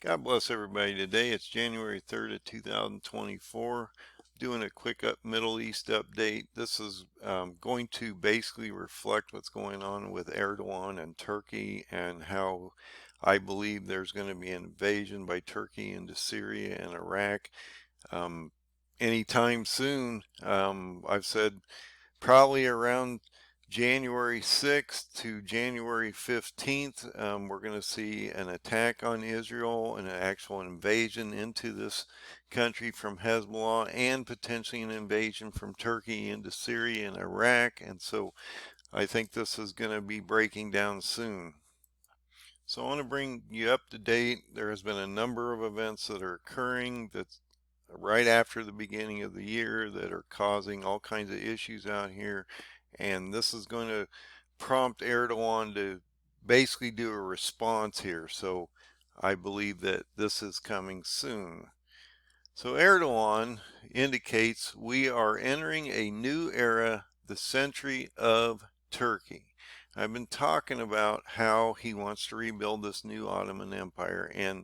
God bless everybody. Today it's January 3rd of 2024. Doing a quick Middle East update. This is going to basically reflect what's going on with Erdogan and Turkey and how I believe there's going to be an invasion by Turkey into Syria and Iraq anytime soon. I've said probably around January 6th to January 15th, we're going to see an attack on Israel and an actual invasion into this country from Hezbollah and potentially an invasion from Turkey into Syria and Iraq. And so I think this is going to be breaking down soon. So I want to bring you up to date. There has been a number of events that are occurring that's right after the beginning of the year that are causing all kinds of issues out here. And this is going to prompt Erdogan to basically do a response here. So I believe that this is coming soon. So Erdogan indicates we are entering a new era, the century of Turkey. I've been talking about how he wants to rebuild this new Ottoman Empire, and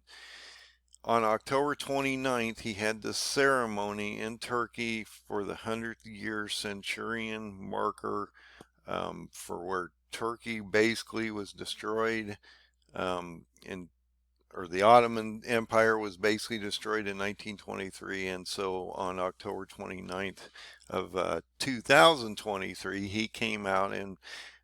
on October 29th, he had this ceremony in Turkey for the 100th year centurion marker for where Turkey basically was destroyed or the Ottoman Empire was basically destroyed in 1923, and so on October 29th of 2023, he came out and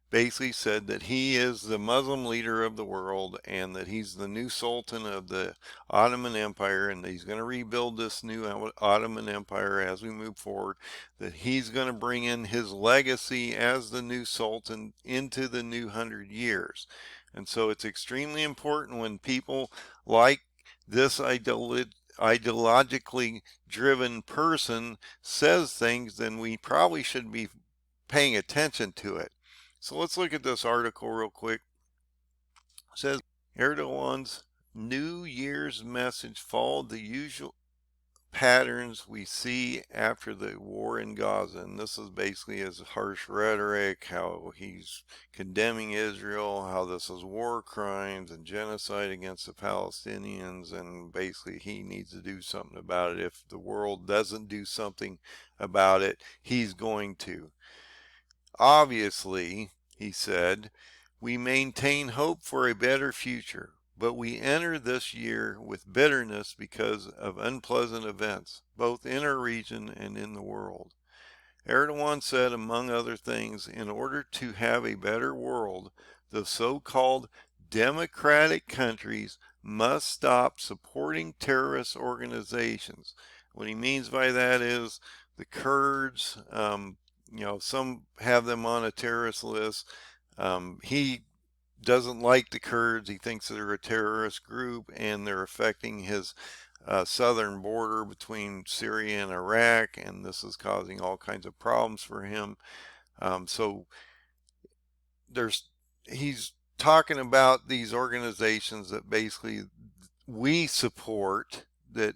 basically said that he is the Muslim leader of the world and that he's the new sultan of the Ottoman Empire, and that he's going to rebuild this new Ottoman Empire as we move forward, that he's going to bring in his legacy as the new sultan into the new 100 years. And so it's extremely important when people like this ideologically driven person says things, then we probably should be paying attention to it. So let's look at this article real quick. It says Erdogan's New Year's message followed the usual patterns we see after the war in Gaza. And this is basically his harsh rhetoric, how he's condemning Israel, how this is war crimes and genocide against the Palestinians, and basically he needs to do something about it. If the world doesn't do something about it, he's going to. Obviously, he said, we maintain hope for a better future, but we enter this year with bitterness because of unpleasant events, both in our region and in the world. Erdogan said, among other things, in order to have a better world, the so-called democratic countries must stop supporting terrorist organizations. What he means by that is the Kurds, some have them on a terrorist list. He doesn't like the Kurds. He thinks they're a terrorist group and they're affecting his southern border between Syria and Iraq, and this is causing all kinds of problems for him. So he's talking about these organizations that basically we support, that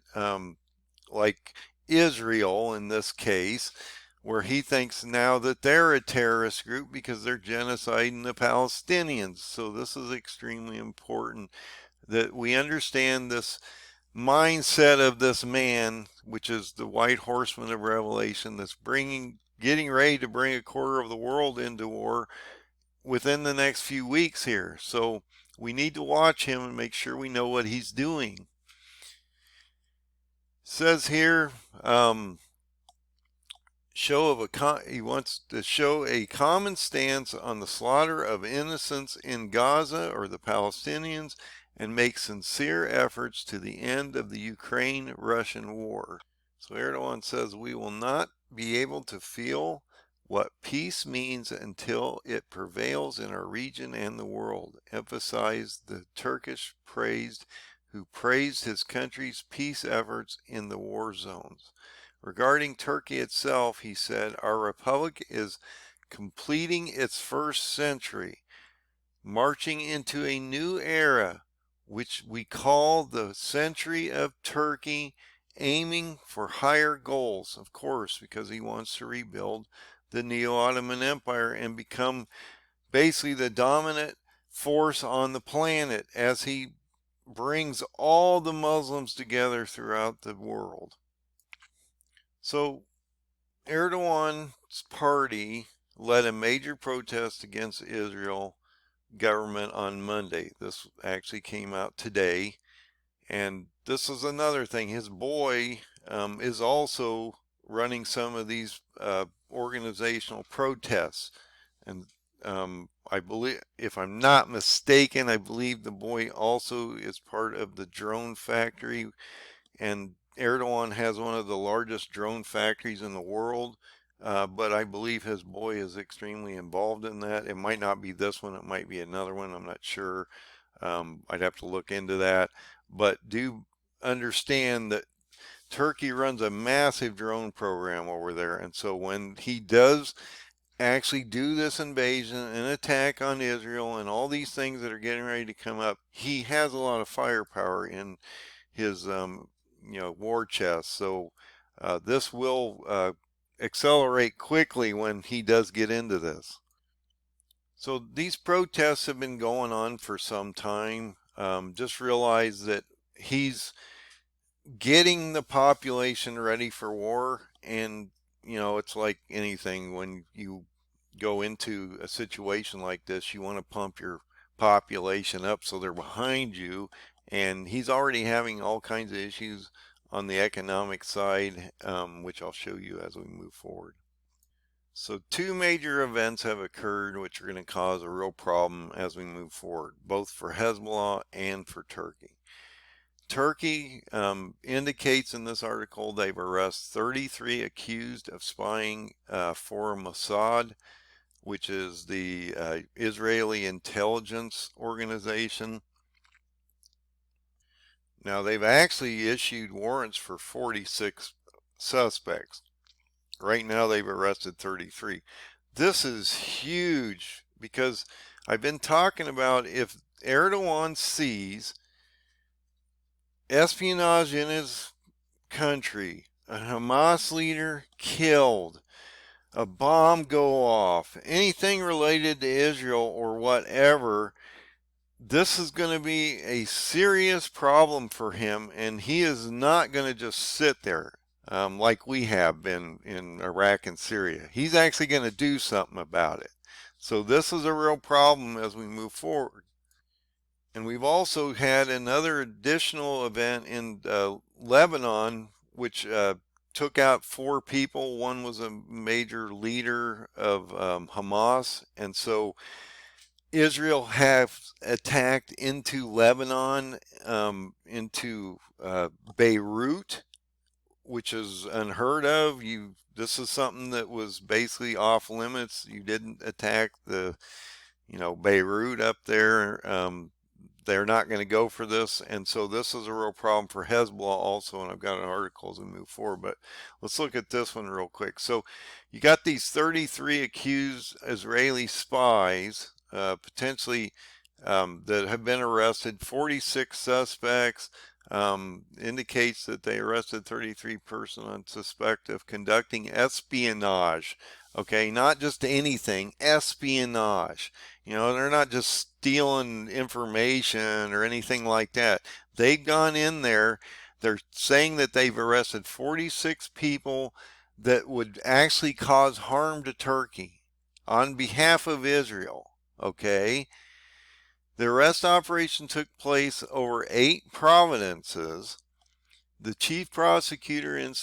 like Israel in this case, where he thinks now that they're a terrorist group because they're genociding the Palestinians. So this is extremely important that we understand this mindset of this man, which is the white horseman of Revelation, that's getting ready to bring a quarter of the world into war within the next few weeks here. So we need to watch him and make sure we know what he's doing. It says here, he wants to show a common stance on the slaughter of innocents in Gaza or the Palestinians and make sincere efforts to the end of the Ukraine-Russian war. So Erdogan says we will not be able to feel what peace means until it prevails in our region and the world, emphasized the Turkish who praised his country's peace efforts in the war zones. Regarding Turkey itself, he said, our republic is completing its first century, marching into a new era, which we call the century of Turkey, aiming for higher goals, of course, because he wants to rebuild the Neo-Ottoman Empire and become basically the dominant force on the planet as he brings all the Muslims together throughout the world. So Erdogan's party led a major protest against Israel government on Monday. This actually came out today. And this is another thing. His boy is also running some of these organizational protests. And I believe, if I'm not mistaken, I believe the boy also is part of the drone factory. And Erdogan has one of the largest drone factories in the world. But I believe his boy is extremely involved in that. It might not be this one, it might be another one, I'm not sure. I'd have to look into that. But do understand that Turkey runs a massive drone program over there. And so when he does actually do this invasion and attack on Israel and all these things that are getting ready to come up, he has a lot of firepower in his war chest. So this will accelerate quickly when he does get into this. So these protests have been going on for some time. Just realize that he's getting the population ready for war. And, it's like anything. When you go into a situation like this, you want to pump your population up so they're behind you. And he's already having all kinds of issues on the economic side, which I'll show you as we move forward. So two major events have occurred which are going to cause a real problem as we move forward, both for Hezbollah and for Turkey. Turkey indicates in this article they've arrested 33 accused of spying for Mossad, which is the Israeli intelligence organization. Now, they've actually issued warrants for 46 suspects. Right now, they've arrested 33. This is huge because I've been talking about if Erdogan sees espionage in his country, a Hamas leader killed, a bomb go off, anything related to Israel or whatever, this is going to be a serious problem for him, and he is not going to just sit there like we have been in Iraq and Syria. He's actually going to do something about it. So this is a real problem as we move forward. And we've also had another additional event in Lebanon, which took out 4 people. One was a major leader of Hamas. And so Israel has attacked into Lebanon, into Beirut, which is unheard of. This is something that was basically off limits. You didn't attack the, Beirut up there. They're not going to go for this, and so this is a real problem for Hezbollah also, and I've got an article as we move forward, but let's look at this one real quick. So you got these 33 accused Israeli spies, potentially that have been arrested, 46 suspects, indicates that they arrested 33 persons on suspect of conducting espionage. Okay, not just anything, espionage. They're not just stealing information or anything like that. They've gone in there. They're saying that they've arrested 46 people that would actually cause harm to Turkey on behalf of Israel. Okay. The arrest operation took place over 8 provinces. The chief prosecutor in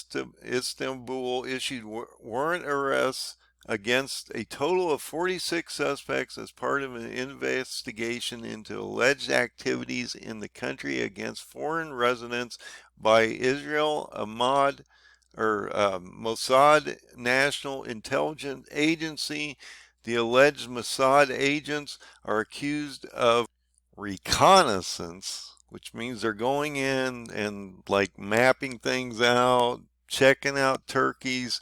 Istanbul issued warrant arrests against a total of 46 suspects as part of an investigation into alleged activities in the country against foreign residents by Israel Mossad National Intelligence Agency. The alleged Mossad agents are accused of reconnaissance, which means they're going in and like mapping things out, checking out Turkey's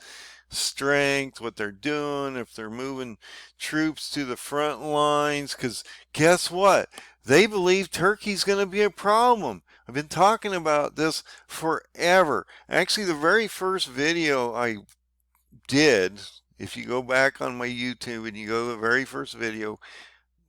strength, what they're doing, if they're moving troops to the front lines, because guess what? They believe Turkey's going to be a problem. I've been talking about this forever. Actually, the very first video I did, if you go back on my YouTube and you go to the very first video,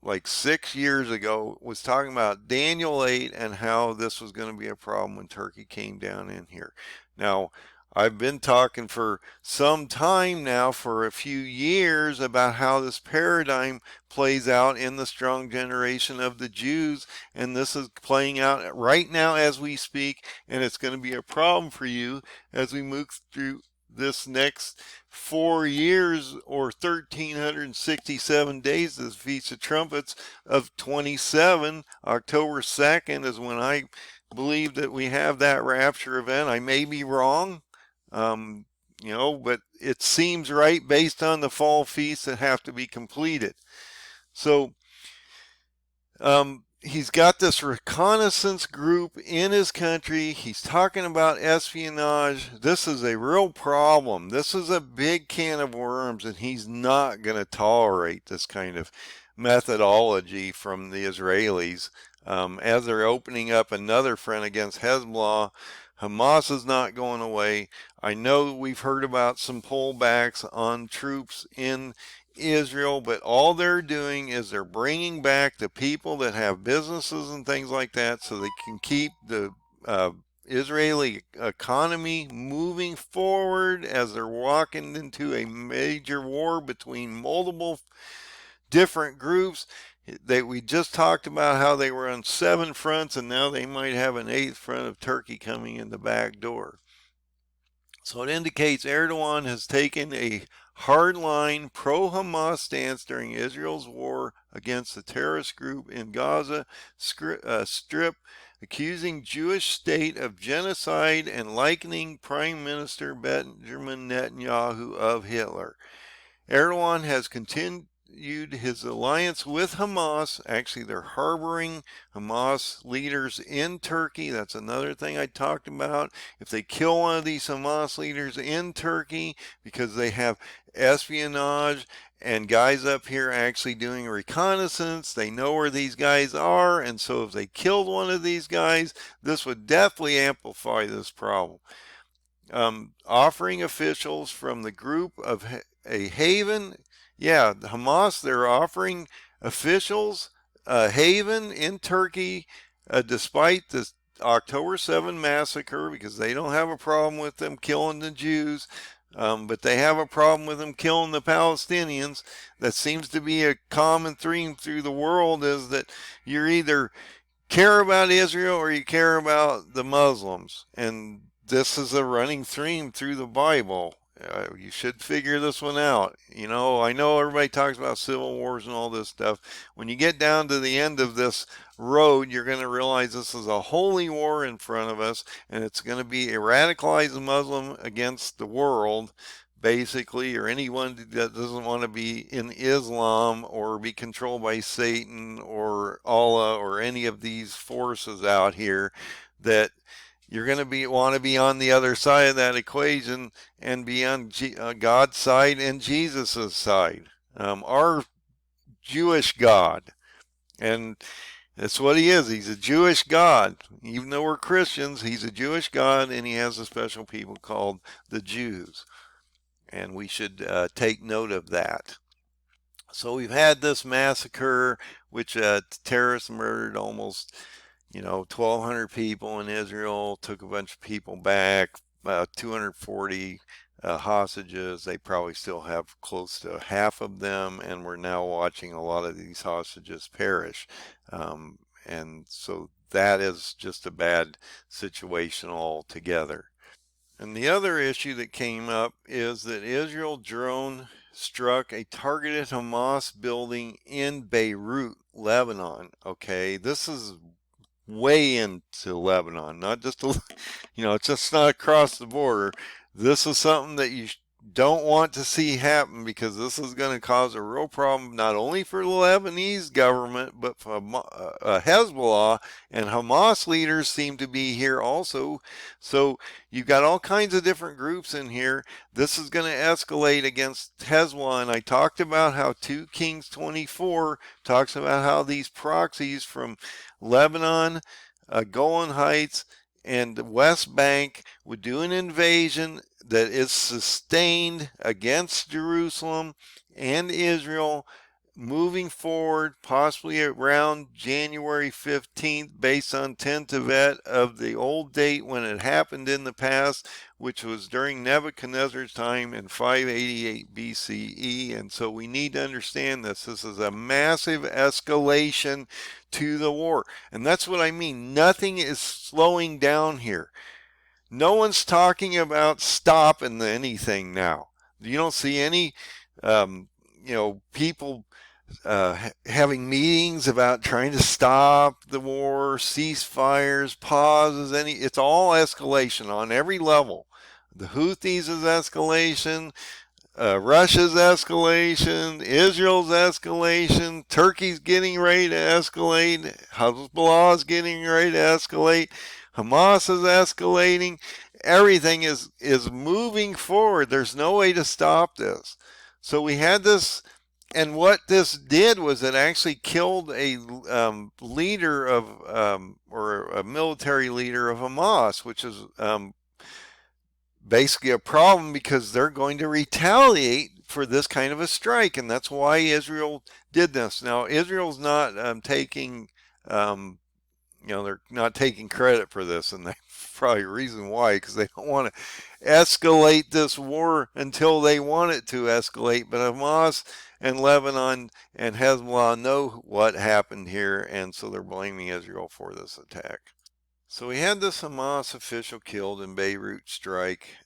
like 6 years ago, was talking about Daniel 8 and how this was going to be a problem when Turkey came down in here. Now, I've been talking for some time now, for a few years, about how this paradigm plays out in the strong generation of the Jews, and this is playing out right now as we speak, and it's going to be a problem for you as we move through this next 4 years, or 1367 days, the Feast of Trumpets of 27. October 2nd is when I believe that we have that rapture event. I may be wrong, but it seems right based on the fall feasts that have to be completed. So he's got this reconnaissance group in his country. He's talking about espionage. This is a real problem. This is a big can of worms, and he's not going to tolerate this kind of methodology from the Israelis. As they're opening up another front against Hezbollah, Hamas is not going away. I know we've heard about some pullbacks on troops in Israel, but all they're doing is they're bringing back the people that have businesses and things like that, so they can keep the Israeli economy moving forward as they're walking into a major war between multiple different groups. We just talked about how they were on 7 fronts, and now they might have an 8th front of Turkey coming in the back door. So it indicates Erdogan has taken a hardline pro-Hamas stance during Israel's war against the terrorist group in Gaza Strip, accusing Jewish state of genocide and likening Prime Minister Benjamin Netanyahu of Hitler. Erdogan has continued his alliance with Hamas. Actually, they're harboring Hamas leaders in Turkey. That's another thing I talked about. If they kill one of these Hamas leaders in Turkey because they have espionage and guys up here actually doing reconnaissance, they know where these guys are, and so if they killed one of these guys, this would definitely amplify this problem. Offering officials from the group of a haven. Yeah, Hamas, they're offering officials a haven in Turkey, despite the October 7 massacre, because they don't have a problem with them killing the Jews, but they have a problem with them killing the Palestinians. That seems to be a common theme through the world, is that you're either care about Israel or you care about the Muslims, and this is a running theme through the Bible. You should figure this one out. I know everybody talks about civil wars and all this stuff. When you get down to the end of this road, you're going to realize this is a holy war in front of us, and it's going to be a radicalized Muslim against the world, basically, or anyone that doesn't want to be in Islam or be controlled by Satan or Allah or any of these forces out here. That you're going to want to be on the other side of that equation and be on God's side and Jesus's side, our Jewish God. And that's what he is. He's a Jewish God. Even though we're Christians, he's a Jewish God, and he has a special people called the Jews. And we should take note of that. So we've had this massacre, which terrorists murdered almost 1,200 people in Israel, took a bunch of people back, 240 hostages. They probably still have close to half of them, and we're now watching a lot of these hostages perish. And so that is just a bad situation altogether. And the other issue that came up is that Israel drone struck a targeted Hamas building in Beirut, Lebanon. Okay, this is way into Lebanon, not just it's just not across the border. This is something that you don't want to see happen, because this is going to cause a real problem not only for the Lebanese government, but for Hezbollah, and Hamas leaders seem to be here also. So you've got all kinds of different groups in here. This is going to escalate against Hezbollah, and I talked about how 2 Kings 24 talks about how these proxies from Lebanon, Golan Heights, and the West Bank would do an invasion that is sustained against Jerusalem and Israel moving forward, possibly around January 15th, based on tentative of the old date when it happened in the past, which was during Nebuchadnezzar's time in 588 BCE. And so we need to understand this. This is a massive escalation to the war. And that's what I mean. Nothing is slowing down here. No one's talking about stopping anything now. You don't see any, people having meetings about trying to stop the war, ceasefires, pauses, it's all escalation on every level. The Houthis is escalation, Russia's escalation, Israel's escalation, Turkey's getting ready to escalate, Hezbollah's getting ready to escalate, Hamas is escalating. Everything is moving forward. There's no way to stop this. So we had this, and what this did was it actually killed a leader of, or a military leader of Hamas, which is basically a problem because they're going to retaliate for this kind of a strike, and that's why Israel did this. Now, Israel's not taking, they're not taking credit for this, and that's probably a reason why, because they don't want to escalate this war until they want it to escalate. But Hamas and Lebanon and Hezbollah know what happened here, and so they're blaming Israel for this attack. So we had this Hamas official killed in Beirut strike,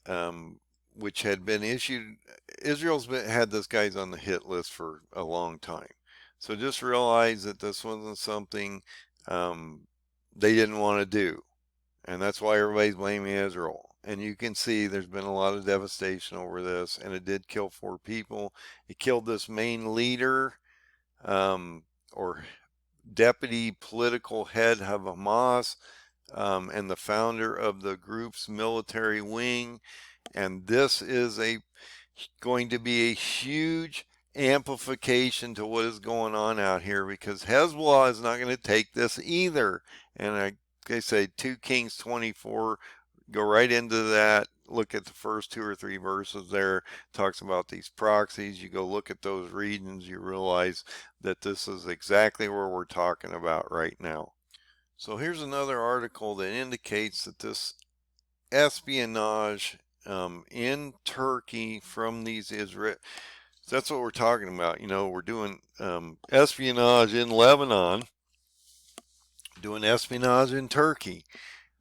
which had been issued. Israel's had this guy's on the hit list for a long time. So just realize that this wasn't something they didn't want to do. And that's why everybody's blaming Israel. And you can see there's been a lot of devastation over this, and it did kill 4 people. It killed this main leader, or deputy political head of Hamas, and the founder of the group's military wing. And this is going to be a huge amplification to what is going on out here, because Hezbollah is not going to take this either. And like I say, 2 Kings 24, go right into that. Look at the first 2 or 3 verses there. Talks about these proxies. You go look at those regions, you realize that this is exactly where we're talking about right now. So here's another article that indicates that this espionage in Turkey from these Israel, that's what we're talking about. We're doing espionage in Lebanon, doing espionage in Turkey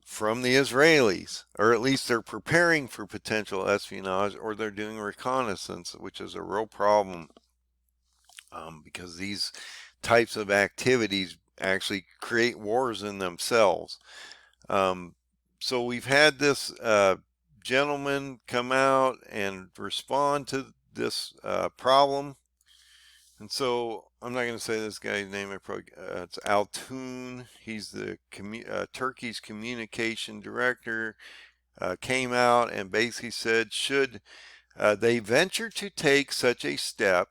from the Israelis, or at least they're preparing for potential espionage, or they're doing reconnaissance, which is a real problem, because these types of activities actually create wars in themselves. So we've had this gentleman come out and respond to this problem. And so I'm not going to say this guy's name. It's Altun. He's the Turkey's communication director. Came out and basically said, should they venture to take such a step,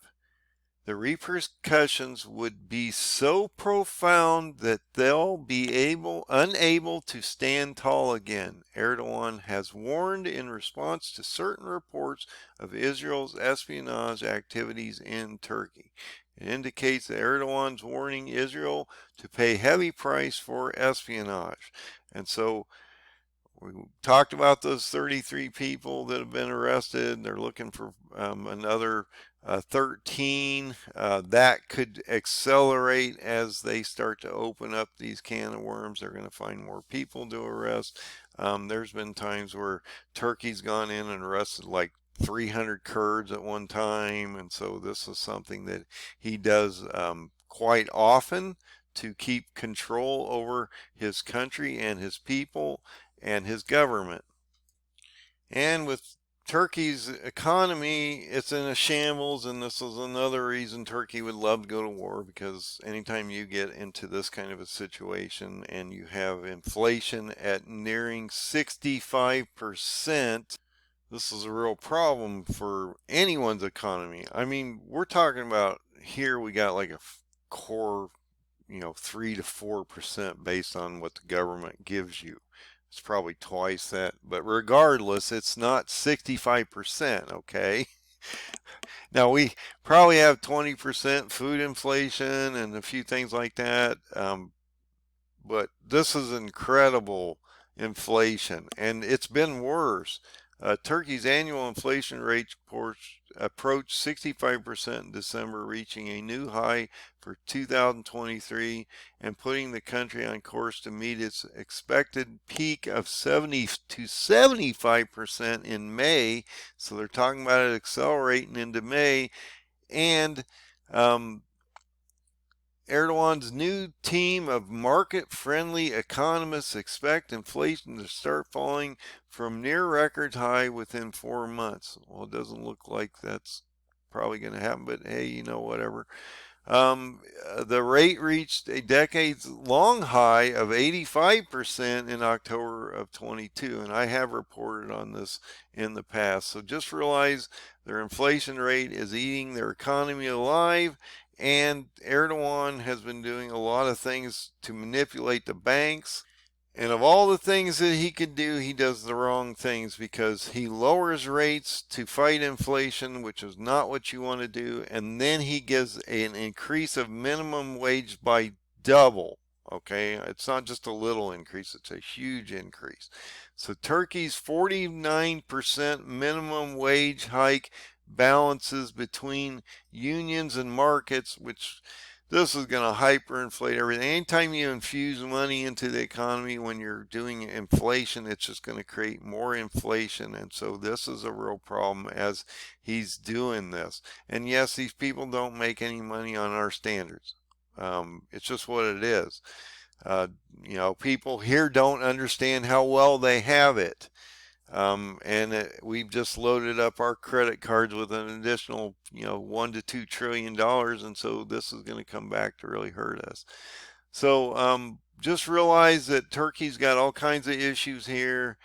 the repercussions would be so profound that they'll be unable to stand tall again. Erdogan has warned in response to certain reports of Israel's espionage activities in Turkey. It indicates that Erdogan's warning Israel to pay heavy price for espionage. And so we talked about those 33 people that have been arrested. They're looking for another 13. That could accelerate as they start to open up these can of worms. They're going to find more people to arrest. There's been times where Turkey's gone in and arrested like 300 Kurds at one time. And so this is something that he does quite often to keep control over his country and his people and his government. And with Turkey's economy, it's in a shambles, and this is another reason Turkey would love to go to war, because anytime you get into this kind of a situation and you have inflation at nearing 65%, this is a real problem for anyone's economy. I mean, we're talking about here we got like a core, 3 to 4% based on what the government gives you. It's probably twice that, but regardless, it's not 65%, okay? Now we probably have 20% food inflation and a few things like that. But this is incredible inflation, and it's been worse. Turkey's annual inflation rate approached 65% in December, reaching a new high for 2023 and putting the country on course to meet its expected peak of 70 to 75% in May. So they're talking about it accelerating into May. And um, Erdogan's new team of market-friendly economists expect inflation to start falling from near record high within 4 months. Well, it doesn't look like that's probably going to happen, but hey, whatever. The rate reached a decades-long high of 85% in October of 22, and I have reported on this in the past. So just realize their inflation rate is eating their economy alive, and Erdogan has been doing a lot of things to manipulate the banks. And of all the things that he could do, he does the wrong things because he lowers rates to fight inflation, which is not what you want to do. And then he gives an increase of minimum wage by double. Okay, it's not just a little increase, it's a huge increase. So Turkey's 49% minimum wage hike balances between unions and markets, which this is going to hyperinflate everything. Anytime you infuse money into the economy when you're doing inflation, it's just going to create more inflation. And so this is a real problem as he's doing this. And yes, these people don't make any money on our standards. It's just what it is. Uh, People here don't understand how well they have it. We've just loaded up our credit cards with an additional, $1 to $2 trillion, and so this is going to come back to really hurt us. So just realize that Turkey's got all kinds of issues here.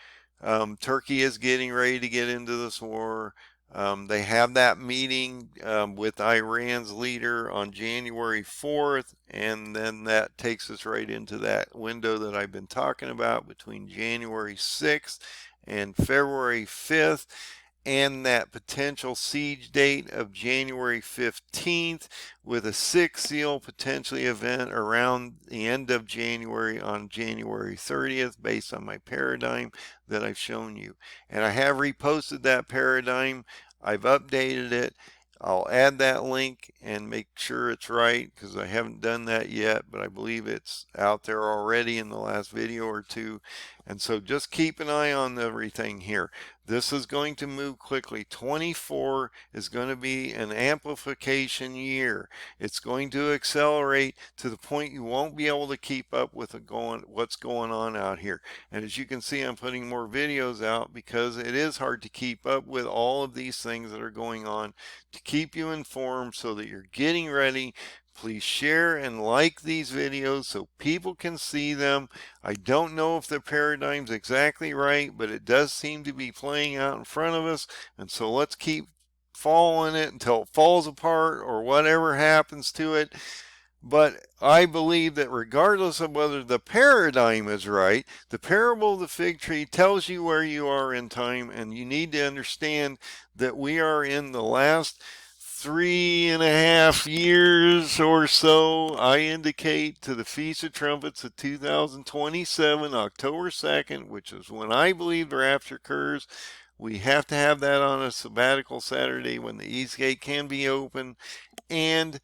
Turkey is getting ready to get into this war. They have that meeting with Iran's leader on January 4th, and then that takes us right into that window that I've been talking about between January 6th and February 5th, and that potential siege date of January 15th, with a sixth seal potentially event around the end of January on January 30th, based on my paradigm that I've shown you. And I have reposted that paradigm. I've updated it. I'll add that link and make sure it's right, because I haven't done that yet, but I believe it's out there already in the last video or two. And so just keep an eye on everything here. This is going to move quickly. 24 is going to be an amplification year. It's going to accelerate to the point you won't be able to keep up with what's going on out here. And as you can see, I'm putting more videos out because it is hard to keep up with all of these things that are going on, to keep you informed so that you're getting ready. Please share and like these videos so people can see them. I don't know if the paradigm's exactly right, but it does seem to be playing out in front of us. And so let's keep following it until it falls apart or whatever happens to it. But I believe that regardless of whether the paradigm is right, the parable of the fig tree tells you where you are in time, and you need to understand that we are in the last 3.5 years or so. I indicate to the Feast of Trumpets of 2027, October 2nd, which is when I believe the rapture occurs. We have to have that on a sabbatical Saturday when the East Gate can be open. And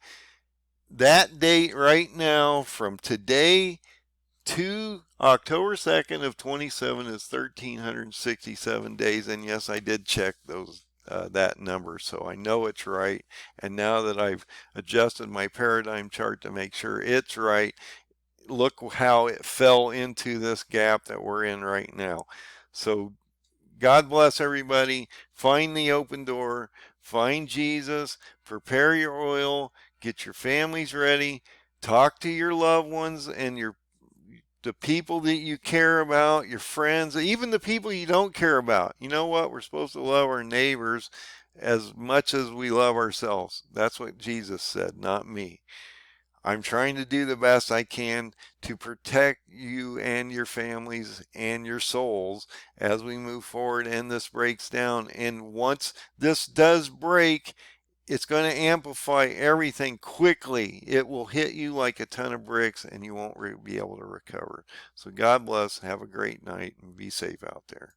that date right now, from today to October 2nd of 27, is 1,367 days. And yes, I did check that number, so I know it's right. And now that I've adjusted my paradigm chart to make sure it's right, look how it fell into this gap that we're in right now. So God bless everybody. Find the open door, find Jesus, prepare your oil, get your families ready, talk to your loved ones and the people that you care about, your friends, even the people you don't care about. You know what? We're supposed to love our neighbors as much as we love ourselves. That's what Jesus said, not me. I'm trying to do the best I can to protect you and your families and your souls as we move forward and this breaks down. And once this does break, it's going to amplify everything quickly. It will hit you like a ton of bricks and you won't be able to recover. So God bless. Have a great night and be safe out there.